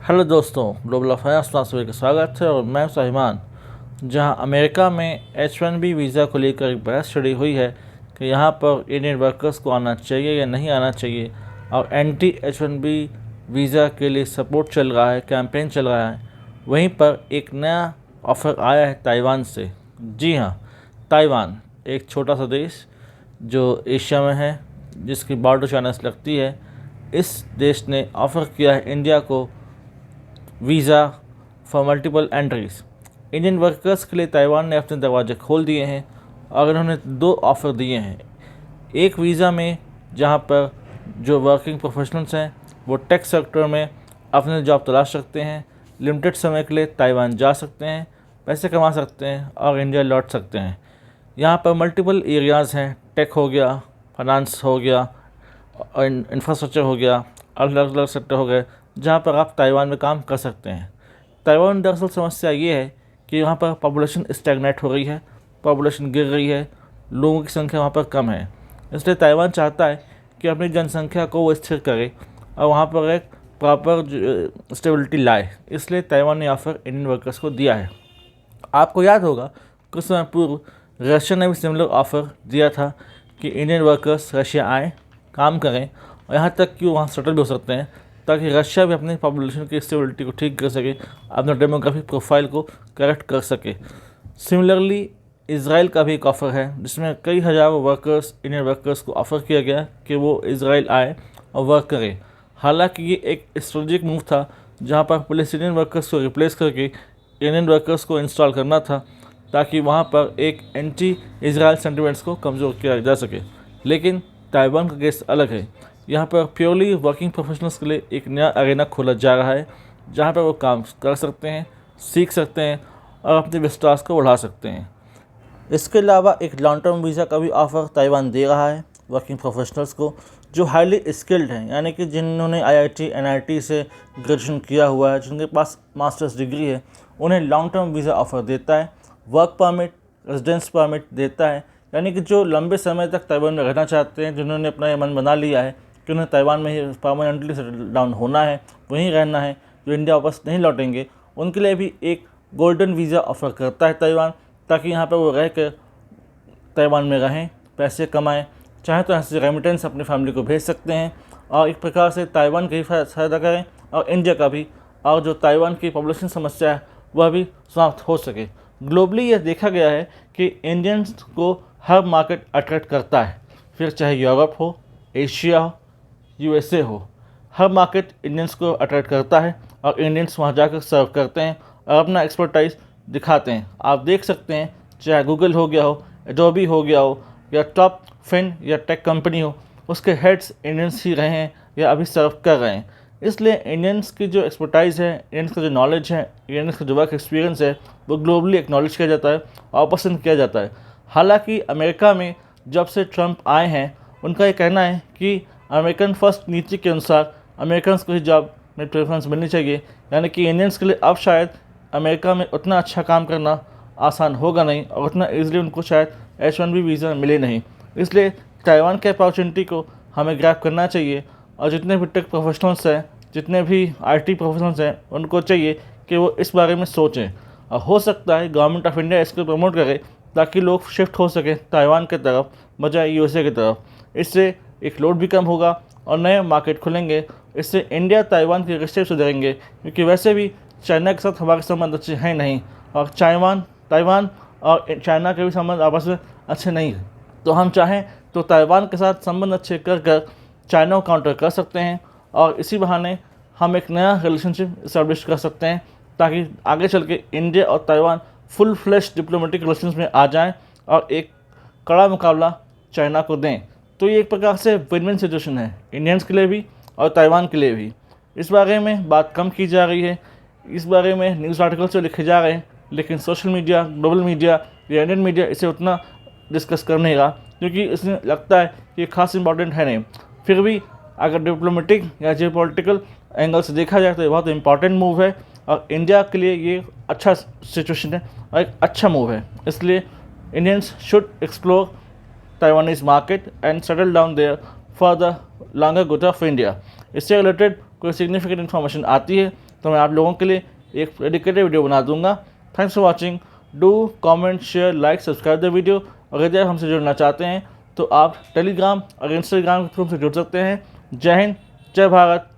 Hello दोस्तों, global affairs में आप सभी का स्वागत है और मैं साहिमान। जहां अमेरिका में H1B वीज़ा को लेकर एक बहस छिड़ी हुई है कि यहां पर इंडियन वर्कर्स को आना चाहिए या नहीं आना चाहिए, और एंटी H1B वीज़ा के लिए सपोर्ट चल रहा है, कैंपेन चल रहा है। वहीं पर एक नया ऑफ़र आया है ताइवान से। जी हाँ, ताइवान एक छोटा सा देश जो एशिया में है, जिसकी बॉर्डर चाइना से लगती है। इस देश ने ऑफ़र किया है इंडिया को visa for multiple entries. Indian workers के लिए ताइवान ने अपने दरवाजे खोल दिए हैं और इन्होंने 2 ऑफ़र दिए हैं। एक वीज़ा में जहां पर जो वर्किंग प्रोफेशनल्स हैं वो टेक सेक्टर में अपने जॉब तलाश सकते हैं, लिमिटेड समय के लिए ताइवान जा सकते हैं, पैसे कमा सकते हैं और इंडिया लौट सकते हैं। यहाँ पर मल्टीपल एरियाज़ हैं, टेक हो गया, फाइनेंस हो गया और इंफ्रास्ट्रक्चर हो गया, अलग अलग सेक्टर हो गए जहाँ पर आप ताइवान में काम कर सकते हैं। ताइवान में दरअसल समस्या ये है कि यहाँ पर पॉपुलेशन स्टैग्नेट हो रही है, पॉपुलेशन गिर रही है, लोगों की संख्या वहाँ पर कम है। इसलिए ताइवान चाहता है कि अपनी जनसंख्या को वो स्थिर करे और वहाँ पर एक प्रॉपर स्टेबिलिटी लाए। इसलिए ताइवान ने ऑफ़र इंडियन वर्कर्स को दिया है। आपको याद होगा कुछ समय पूर्व रशिया ने भी सिमिलर ऑफ़र दिया था कि इंडियन वर्कर्स रशिया आएँ, काम करें और यहाँ तक कि वहाँ सेटल भी हो सकते हैं, ताकि रशिया भी अपनी पॉपुलेशन की स्टेबिलिटी को ठीक कर सके, अपना डेमोग्राफिक प्रोफाइल को करेक्ट कर सके। सिमिलरली इज़राइल का भी एक ऑफ़र है जिसमें कई हज़ारों वर्कर्स, इंडियन वर्कर्स को ऑफ़र किया गया कि वो इज़राइल आए और वर्क करें। हालांकि ये एक स्ट्रेटेजिक मूव था जहाँ पर पैलेस्टीनियन वर्कर्स को रिप्लेस करके इंडियन वर्कर्स को इंस्टॉल करना था, ताकि वहाँ पर एक एंटी इज़राइल सेंटिमेंट्स को कमज़ोर किया जा सके। लेकिन ताइवान का केस अलग है। यहाँ पर प्योरली वर्किंग प्रोफेशनल्स के लिए एक नया अरेना खोला जा रहा है जहाँ पर वो काम कर सकते हैं, सीख सकते हैं और अपने विस्तार को बढ़ा सकते हैं। इसके अलावा एक लॉन्ग टर्म वीज़ा का भी ऑफ़र ताइवान दे रहा है वर्किंग प्रोफेशनल्स को जो हाईली स्किल्ड हैं, यानी कि जिन्होंने IIT NIT से ग्रेजुएशन किया हुआ है, जिनके पास मास्टर्स डिग्री है, उन्हें लॉन्ग टर्म वीज़ा ऑफ़र देता है। वर्क परमिट, रेजिडेंस परमिट देता है, यानी कि जो लंबे समय तक ताइवान में रहना चाहते हैं, जिन्होंने अपना ये मन बना लिया है कि उन्हें ताइवान में ही परमानेंटली सेटल डाउन होना है, वहीं रहना है, जो इंडिया वापस नहीं लौटेंगे, उनके लिए भी एक गोल्डन वीज़ा ऑफ़र करता है ताइवान, ताकि यहाँ पर वो रह कर ताइवान में रहें, पैसे कमाएं, चाहे तो यहाँ से रेमिटेंस अपनी फैमिली को भेज सकते हैं और एक प्रकार से ताइवान का भी फ़ायदा करें और इंडिया का भी, और जो ताइवान की पॉपुलेशन समस्या है वह भी समाप्त हो सके। ग्लोबली यह देखा गया है कि इंडियंस को हर मार्केट अट्रैक्ट करता है, फिर चाहे यूरोप हो, एशिया हो, USA हो, हर मार्केट इंडियंस को अट्रैक्ट करता है और इंडियंस वहाँ जाकर सर्व करते हैं और अपना एक्सपर्टाइज दिखाते हैं। आप देख सकते हैं, चाहे गूगल हो गया हो, एडोबी हो गया हो या टॉप फिन या टेक कंपनी हो, उसके हेड्स इंडियंस ही रहे हैं या अभी सर्व कर रहे हैं। इसलिए इंडियंस की जो एक्सपर्टाइज़ है, इंडियंस का जो नॉलेज है, इंडियंस का जो वर्क एक्सपीरियंस है, वो ग्लोबली एक्नॉलेज किया जाता है और पसंद किया जाता है। हालांकि अमेरिका में जब से ट्रंप आए हैं, उनका ये कहना है कि अमेरिकन फर्स्ट नीति के अनुसार अमेरिकन को ही जॉब में प्रेफरेंस मिलनी चाहिए, यानी कि इंडियंस के लिए अब शायद अमेरिका में उतना अच्छा काम करना आसान होगा नहीं और उतना ईजिली उनको शायद H1B वीज़ा मिले नहीं। इसलिए ताइवान के अपॉर्चुनिटी को हमें ग्रैब करना चाहिए और जितने भी टेक प्रोफेशनल्स हैं, जितने भी IT प्रोफेशनल्स हैं, उनको चाहिए कि वो इस बारे में सोचें और हो सकता है गवर्नमेंट ऑफ इंडिया इसको प्रमोट करे ताकि लोग शिफ्ट हो सकें ताइवान की तरफ बजाय USA की तरफ। इससे एक लोड भी कम होगा और नए मार्केट खुलेंगे। इससे इंडिया ताइवान के रिश्ते सुधरेंगे, क्योंकि वैसे भी चाइना के साथ हमारे संबंध अच्छे हैं नहीं और ताइवान और चाइना के भी संबंध आपस में अच्छे नहीं हैं। तो हम चाहें तो ताइवान के साथ संबंध अच्छे कर कर चाइना को काउंटर कर सकते हैं और इसी बहाने हम एक नया रिलेशनशिप इस्टेब्लिश कर सकते हैं, ताकि आगे चल के इंडिया और Taiwan full flash diplomatic relations में आ जाएं और एक कड़ा मुकाबला चाइना को दें। तो ये एक प्रकार से विन विन सिचुएशन है इंडियंस के लिए भी और ताइवान के लिए भी। इस बारे में बात कम की जा रही है, इस बारे में न्यूज़ आर्टिकल्स तो लिखे जा रहे हैं, लेकिन सोशल मीडिया, ग्लोबल मीडिया या इंडियन मीडिया इसे उतना डिस्कस कर नहीं रहा, क्योंकि इसमें लगता है कि खास इंपॉर्टेंट है नहीं। फिर भी अगर डिप्लोमेटिक या जियोपॉलिटिकल एंगल से देखा जाए तो ये बहुत इंपॉर्टेंट मूव है और इंडिया के लिए ये अच्छा सिचुएशन है और एक अच्छा मूव है। इसलिए Indians should explore Taiwanese market and settle down there for the longer good of India। इससे रिलेटेड कोई सिग्निफिकेंट इन्फॉर्मेशन आती है तो तो मैं आप लोगों के लिए एक डेडिकेटेड वीडियो बना दूंगा। Thanks for watching. Do comment, share, like, subscribe the video. अगर आप हमसे जुड़ना चाहते हैं तो आप टेलीग्राम और इंस्टाग्राम के थ्रू से जुड़ सकते हैं। जय हिंद, जय भारत,